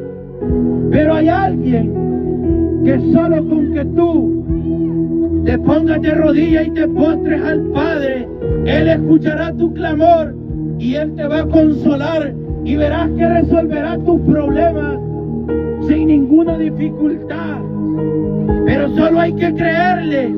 Pero hay alguien que solo con que tú te pongas de rodillas y te postres al Padre, Él escuchará tu clamor y Él te va a consolar y verás que resolverá tus problemas sin ninguna dificultad. Pero solo hay que creerle,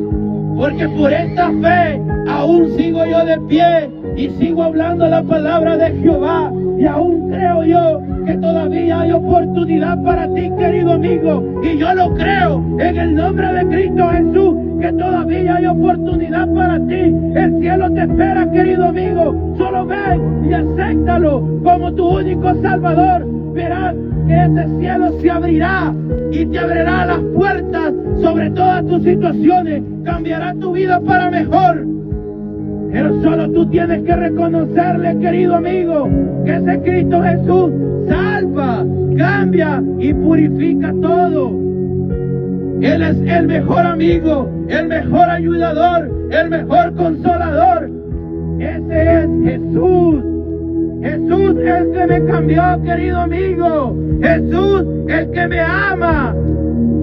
porque por esta fe aún sigo yo de pie y sigo hablando la palabra de Jehová, y aún creo yo que todavía hay oportunidad para ti, querido amigo, y yo lo creo en el nombre de Cristo Jesús, que todavía hay oportunidad para ti. El cielo te espera, querido amigo. Solo ven y acéptalo como tu único Salvador. Verás que ese cielo se abrirá y te abrirá las puertas sobre todas tus situaciones. Cambiará tu vida para mejor. Pero solo tú tienes que reconocerle, querido amigo, que ese Cristo Jesús salva, cambia y purifica todo. Él es el mejor amigo, el mejor ayudador, el mejor consolador. Ese es Jesús. Jesús el que me cambió, querido amigo. Jesús el que me ama.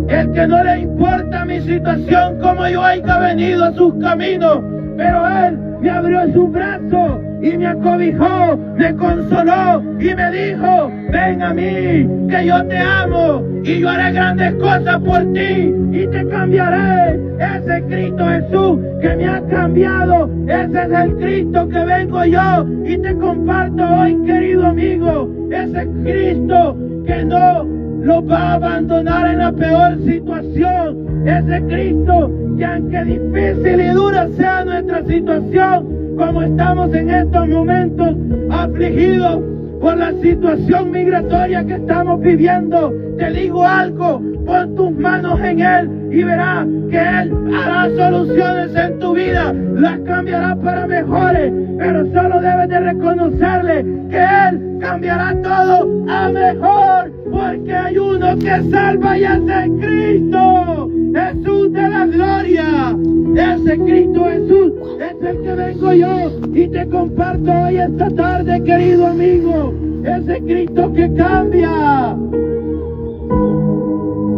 El que no le importa mi situación como yo haya venido a sus caminos. Pero Él me abrió sus brazos y me acobijó, me consoló y me dijo: ven a mí, que yo te amo y yo haré grandes cosas por ti y te cambiaré. Ese Cristo Jesús que me ha cambiado, ese es el Cristo que vengo yo y te comparto hoy, querido amigo. Ese Cristo que no lo va a abandonar en la peor situación. Ese Cristo que aunque difícil y dura sea nuestra situación, como estamos en estos momentos afligidos por la situación migratoria que estamos viviendo, te digo algo: pon tus manos en Él y verás que Él hará soluciones en tu vida, las cambiará para mejores, pero solo debes de reconocerle que Él cambiará todo a mejor, porque hay uno que salva y ese es Cristo Jesús de la gloria. Ese Cristo Jesús es el que vengo yo y te comparto hoy esta tarde, querido amigo. Ese Cristo que cambia.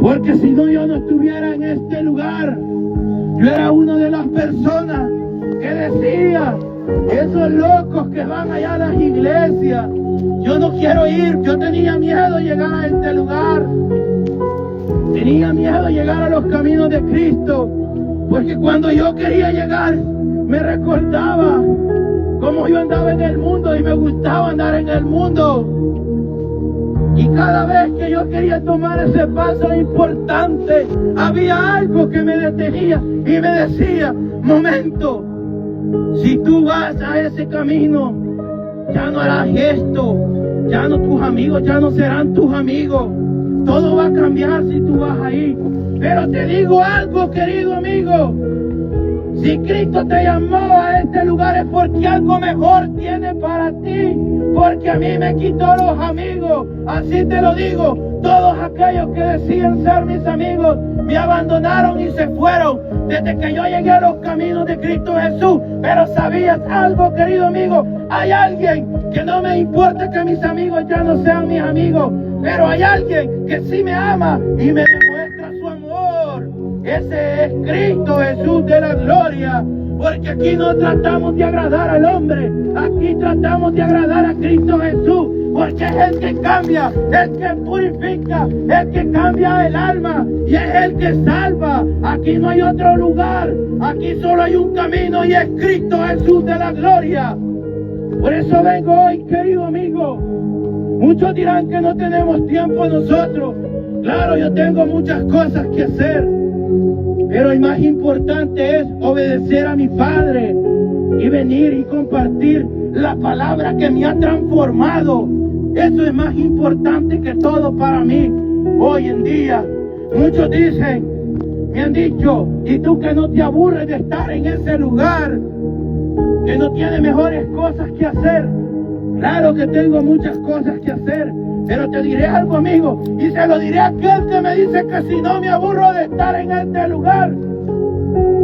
Porque si no, yo no estuviera en este lugar. Yo era una de las personas que decía: esos locos que van allá a las iglesias, yo no quiero ir. Yo tenía miedo de llegar a este lugar. Tenía miedo de llegar a los caminos de Cristo. Porque cuando yo quería llegar, me recordaba cómo yo andaba en el mundo y me gustaba andar en el mundo. Y cada vez que yo quería tomar ese paso importante, había algo que me detenía y me decía: momento, si tú vas a ese camino, ya no harás esto, ya no, tus amigos ya no serán tus amigos, todo va a cambiar si tú vas ahí. Pero te digo algo, querido amigo: si Cristo te llamó a este lugar es porque algo mejor tiene para ti. Porque a mí me quitó los amigos, así te lo digo. Todos aquellos que decían ser mis amigos me abandonaron y se fueron desde que yo llegué a los caminos de Cristo Jesús. Pero ¿sabías algo, querido amigo? Hay alguien que no me importa que mis amigos ya no sean mis amigos, pero hay alguien que sí me ama y me demuestra su amor. Ese es Cristo Jesús de la gloria. Porque aquí no tratamos de agradar al hombre, aquí tratamos de agradar a Cristo Jesús, porque es el que cambia, el que purifica, el que cambia el alma y es el que salva. Aquí no hay otro lugar, aquí solo hay un camino y es Cristo Jesús de la gloria. Por eso vengo hoy, querido amigo. Muchos dirán que no tenemos tiempo nosotros. Claro, yo tengo muchas cosas que hacer, pero el más importante es obedecer a mi Padre y venir y compartir la palabra que me ha transformado. Eso es más importante que todo para mí hoy en día. Muchos dicen, me han dicho: y tú que no te aburres de estar en ese lugar, que no tienes mejores cosas que hacer. Claro que tengo muchas cosas que hacer, pero te diré algo, amigo, y se lo diré a aquel que me dice que si no me aburro de estar en este lugar.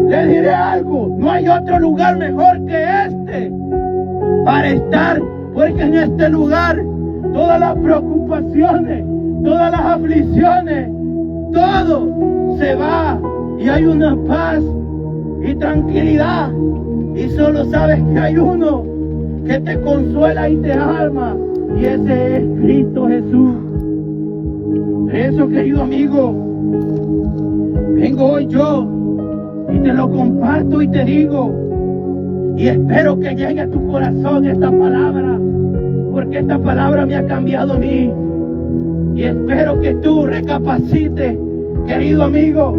Le diré algo: no hay otro lugar mejor que este para estar, porque en este lugar todas las preocupaciones, todas las aflicciones, todo se va y hay una paz y tranquilidad, y solo sabes que hay uno que te consuela y te alma, y ese es Cristo Jesús. Por eso, querido amigo, vengo hoy yo y te lo comparto y te digo, y espero que llegue a tu corazón esta palabra, porque esta palabra me ha cambiado a mí, y espero que tú recapacites, querido amigo,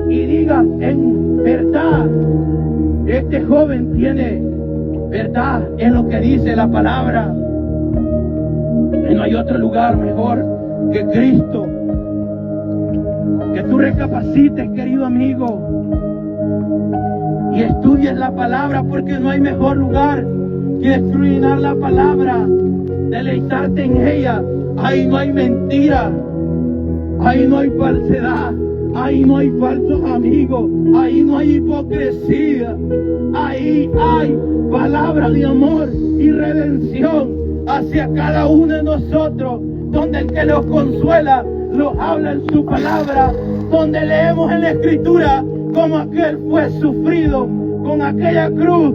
y digas: en verdad, este joven tiene verdad en lo que dice la palabra, que no hay otro lugar mejor que Cristo. Que tú recapacites, querido amigo, y estudies la palabra, porque no hay mejor lugar que escudriñar la palabra, deleitarte en ella. Ahí no hay mentira, ahí no hay falsedad, ahí no hay falsos amigos, ahí no hay hipocresía, ahí hay palabra de amor y redención hacia cada uno de nosotros, donde el que los consuela los habla en su palabra, donde leemos en la Escritura como aquel fue sufrido con aquella cruz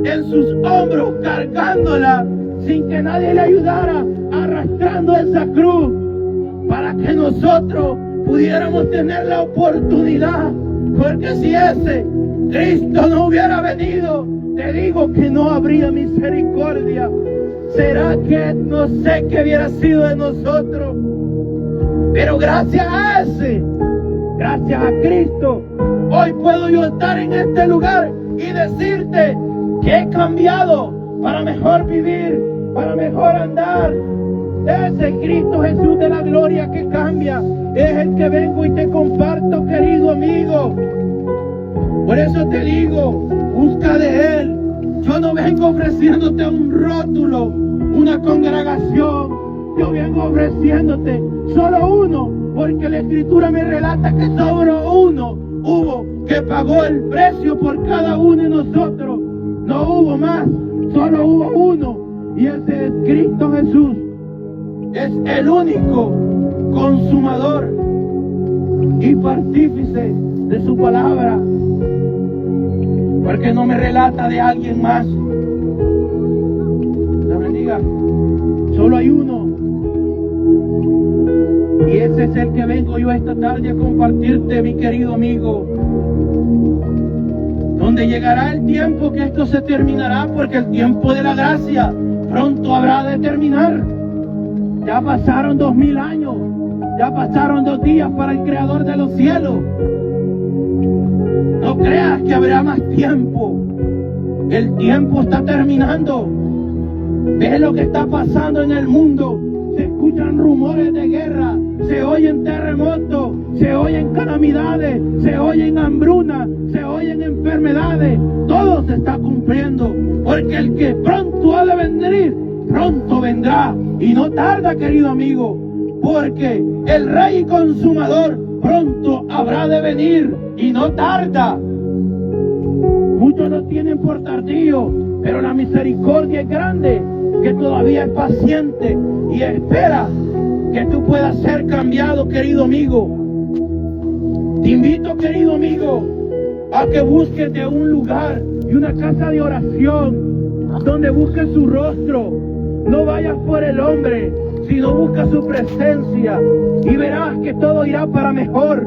en sus hombros, cargándola sin que nadie le ayudara, arrastrando esa cruz para que nosotros pudiéramos tener la oportunidad. Porque si ese Cristo no hubiera venido, te digo que no habría misericordia. ¿Será que no sé qué hubiera sido de nosotros? Pero gracias a ese, gracias a Cristo, hoy puedo yo estar en este lugar y decirte que he cambiado para mejor vivir, para mejor andar. Ese Cristo Jesús de la gloria que cambia es el que vengo y te comparto, querido amigo. Por eso te digo, busca de Él. Yo no vengo ofreciéndote un rótulo, una congregación. Yo vengo ofreciéndote solo uno, porque la Escritura me relata que solo uno hubo que pagó el precio por cada uno de nosotros. No hubo más, solo hubo uno, y ese es Cristo Jesús. Es el único consumador y partícipe de su palabra, porque no me relata de alguien más. Dios bendiga. Solo hay uno, y ese es el que vengo yo esta tarde a compartirte, mi querido amigo. Donde llegará el tiempo que esto se terminará, porque el tiempo de la gracia pronto habrá de terminar. Ya pasaron 2000 años, ya pasaron 2 días para el Creador de los cielos. No creas que habrá más tiempo. El tiempo está terminando. Ves lo que está pasando en el mundo. Se escuchan rumores de guerra, se oyen terremotos, se oyen calamidades, se oyen hambrunas, se oyen enfermedades. Todo se está cumpliendo, porque el que pronto ha de venir, pronto vendrá. Y no tarda, querido amigo, porque el Rey y Consumador pronto habrá de venir, y no tarda. Muchos lo tienen por tardío, pero la misericordia es grande, que todavía es paciente y espera que tú puedas ser cambiado, querido amigo. Te invito, querido amigo, a que busques de un lugar y una casa de oración donde busques su rostro. No vayas por el hombre, sino busca su presencia, y verás que todo irá para mejor.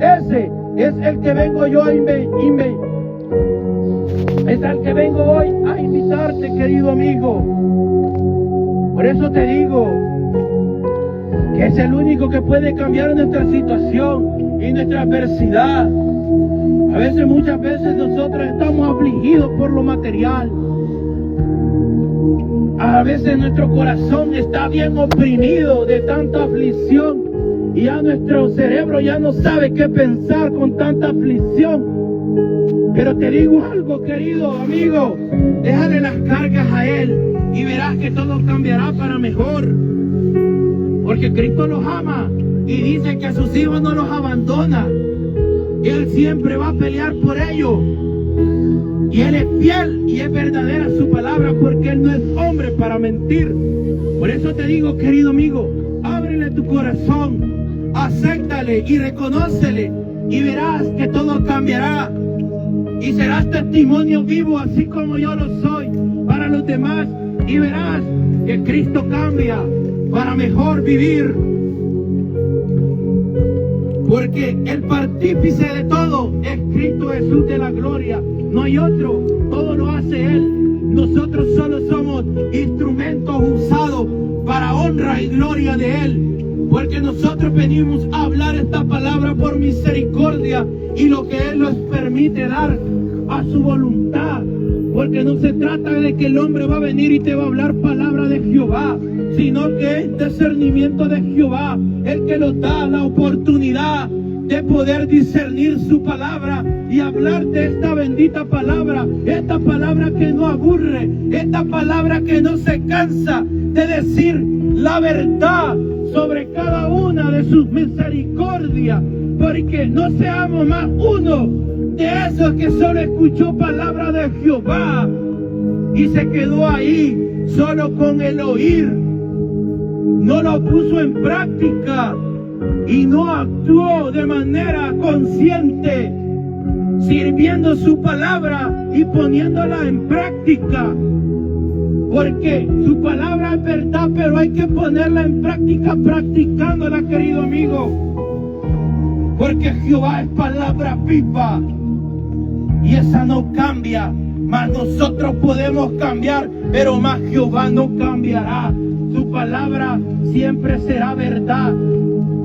Ese es el que vengo yo es el que vengo hoy a invitarte, querido amigo. Por eso te digo que es el único que puede cambiar nuestra situación y nuestra adversidad. A veces, muchas veces nosotros estamos afligidos por lo material. A veces nuestro corazón está bien oprimido de tanta aflicción, y ya nuestro cerebro ya no sabe qué pensar con tanta aflicción. Pero te digo algo, querido amigo, déjale las cargas a Él y verás que todo cambiará para mejor. Porque Cristo los ama y dice que a sus hijos no los abandona. Él siempre va a pelear por ellos. Y Él es fiel y es verdadera su palabra, porque Él no es hombre para mentir. Por eso te digo, querido amigo, ábrele tu corazón, acéptale y reconócele, y verás que todo cambiará. Y serás testimonio vivo, así como yo lo soy, para los demás. Y verás que Cristo cambia para mejor vivir. Porque el partícipe de todo es Cristo Jesús de la gloria. No hay otro, todo lo hace Él. Nosotros solo somos instrumentos usados para honra y gloria de Él. Porque nosotros venimos a hablar esta palabra por misericordia y lo que Él nos permite dar a su voluntad. Porque no se trata de que el hombre va a venir y te va a hablar palabra de Jehová, sino que es discernimiento de Jehová el que nos da la oportunidad de poder discernir su palabra y hablarte esta bendita palabra, esta palabra que no aburre, esta palabra que no se cansa de decir la verdad sobre cada una de sus misericordias, porque no seamos más uno de esos que solo escuchó palabra de Jehová y se quedó ahí solo con el oír, no lo puso en práctica y no actuó de manera consciente, sirviendo su palabra y poniéndola en práctica. Porque su palabra es verdad, pero hay que ponerla en práctica, practicándola, querido amigo. Porque Jehová es palabra viva y esa no cambia. Mas nosotros podemos cambiar, pero más Jehová no cambiará. Su palabra siempre será verdad.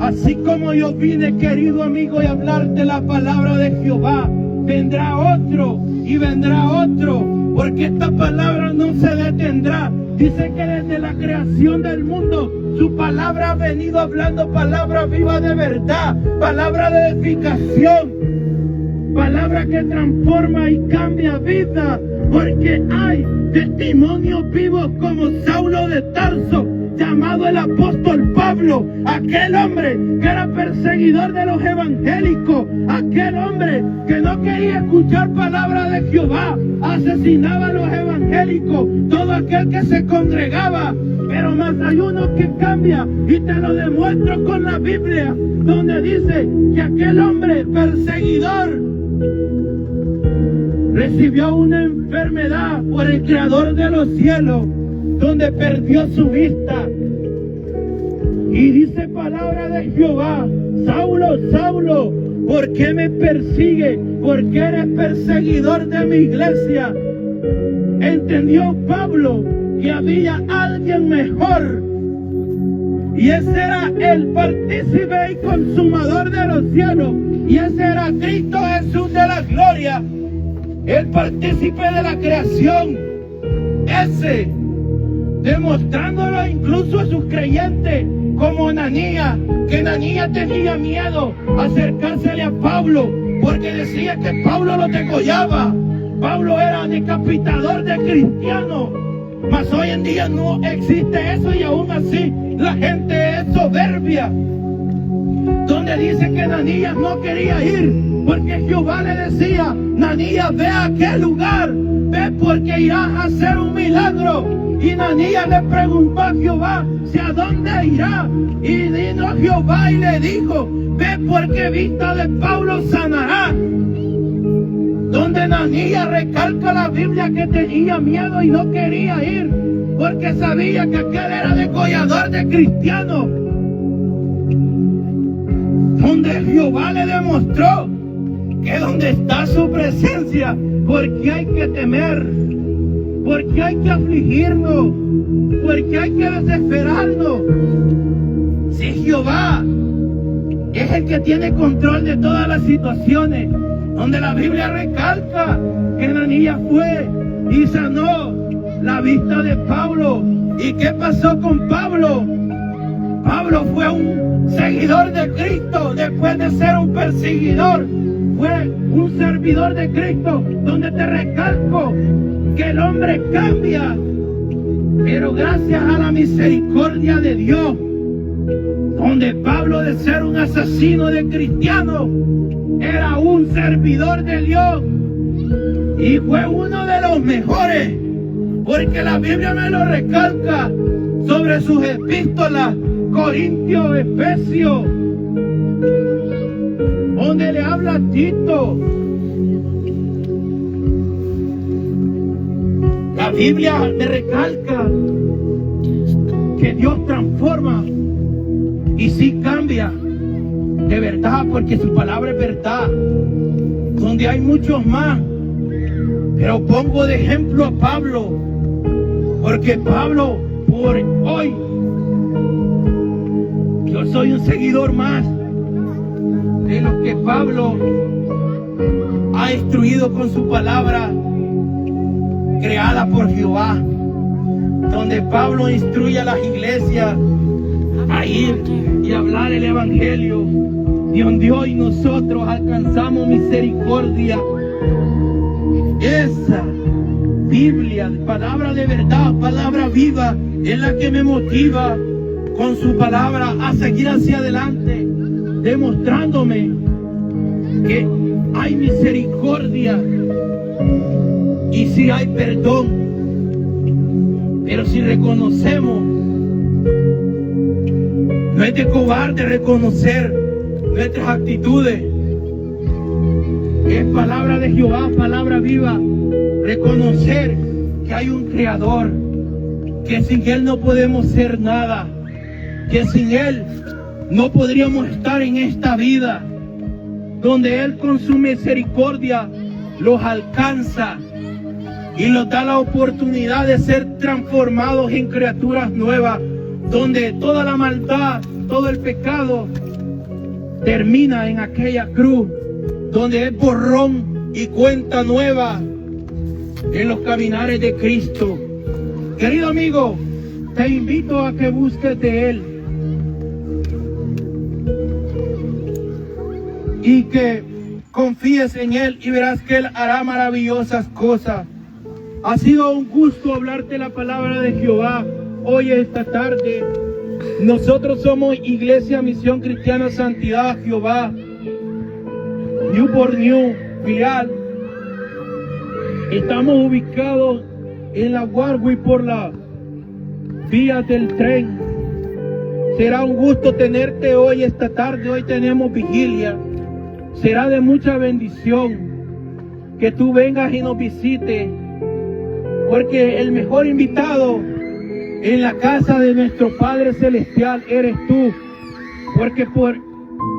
Así como yo vine, querido amigo, y hablarte la palabra de Jehová, vendrá otro y vendrá otro, porque esta palabra no se detendrá. Dice que desde la creación del mundo su palabra ha venido hablando palabra viva de verdad, palabra de edificación, palabra que transforma y cambia vida, porque hay testimonios vivos como Saulo de Tarso, llamado el apóstol Pablo, aquel hombre que era perseguidor de los evangélicos, aquel hombre que no quería escuchar palabra de Jehová, asesinaba a los evangélicos, todo aquel que se congregaba. Pero más hay uno que cambia, y te lo demuestro con la Biblia, donde dice que aquel hombre perseguidor recibió una enfermedad por el Creador de los cielos, donde perdió su vista. Y dice palabra de Jehová: Saulo, Saulo, ¿por qué me persigue? ¿Por qué eres perseguidor de mi iglesia? Entendió Pablo que había alguien mejor, y ese era el partícipe y consumador de los cielos, y ese era Cristo Jesús de la gloria, el partícipe de la creación, ese, demostrándolo incluso a sus creyentes, como Ananías, que Ananías tenía miedo acercársele a Pablo, porque decía que Pablo lo degollaba. Pablo era decapitador de cristianos, mas hoy en día no existe eso, y aún así la gente es soberbia, donde dice que Ananías no quería ir, porque Jehová le decía: Ananías, ve a aquel lugar, ve, porque irás a hacer un milagro. Y Ananías le preguntó a Jehová si a dónde irá, y vino Jehová y le dijo: ve, porque vista de Pablo sanará. Donde Ananías recalca la Biblia que tenía miedo y no quería ir, porque sabía que aquel era degollador de cristianos. Donde Jehová le demostró que donde está su presencia, porque hay que temer, porque hay que afligirnos, porque hay que desesperarnos. Si Jehová es el que tiene control de todas las situaciones, donde la Biblia recalca que Ananías fue y sanó la vista de Pablo. ¿Y qué pasó con Pablo? Pablo fue un seguidor de Cristo después de ser un perseguidor. Fue un servidor de Cristo, donde te recalco que el hombre cambia, pero gracias a la misericordia de Dios, donde Pablo, de ser un asesino de cristianos, era un servidor de Dios y fue uno de los mejores, porque la Biblia me lo recalca sobre sus epístolas, Corintios, Efesios, donde le habla a Tito. La Biblia me recalca que Dios transforma y sí cambia de verdad, porque su palabra es verdad, donde hay muchos más. Pero pongo de ejemplo a Pablo, porque Pablo, por hoy, yo soy un seguidor más de lo que Pablo ha instruido con su palabra creada por Jehová, donde Pablo instruye a las iglesias a ir y hablar el evangelio, de donde hoy nosotros alcanzamos misericordia. Esa Biblia, palabra de verdad, palabra viva, es la que me motiva con su palabra a seguir hacia adelante, demostrándome que hay misericordia y si hay perdón. Pero si reconocemos, no es de cobarde reconocer nuestras actitudes. Es palabra de Jehová, palabra viva. Reconocer que hay un Creador, que sin Él no podemos ser nada, que sin Él no podríamos estar en esta vida, donde Él con su misericordia los alcanza y nos da la oportunidad de ser transformados en criaturas nuevas, donde toda la maldad, todo el pecado termina en aquella cruz, donde es borrón y cuenta nueva en los caminares de Cristo. Querido amigo, te invito a que busques de Él y que confíes en Él y verás que Él hará maravillosas cosas. Ha sido un gusto hablarte la palabra de Jehová hoy esta tarde. Nosotros somos Iglesia Misión Cristiana Santidad Jehová, Newport News, filial. Estamos ubicados en la Warwick por la vía del tren. Será un gusto tenerte hoy esta tarde. Hoy tenemos vigilia. Será de mucha bendición que tú vengas y nos visites, porque el mejor invitado en la casa de nuestro Padre Celestial eres tú, porque por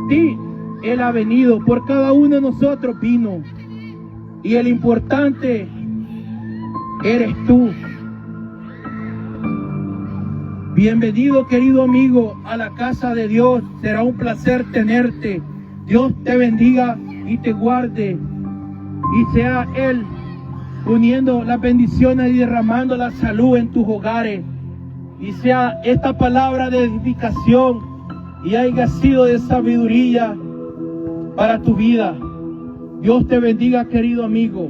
ti Él ha venido, por cada uno de nosotros vino, y el importante eres tú. Bienvenido, querido amigo, a la casa de Dios. Será un placer tenerte. Dios te bendiga y te guarde, y sea Él uniendo las bendiciones y derramando la salud en tus hogares, y sea esta palabra de edificación y haya sido de sabiduría para tu vida. Dios te bendiga, querido amigo.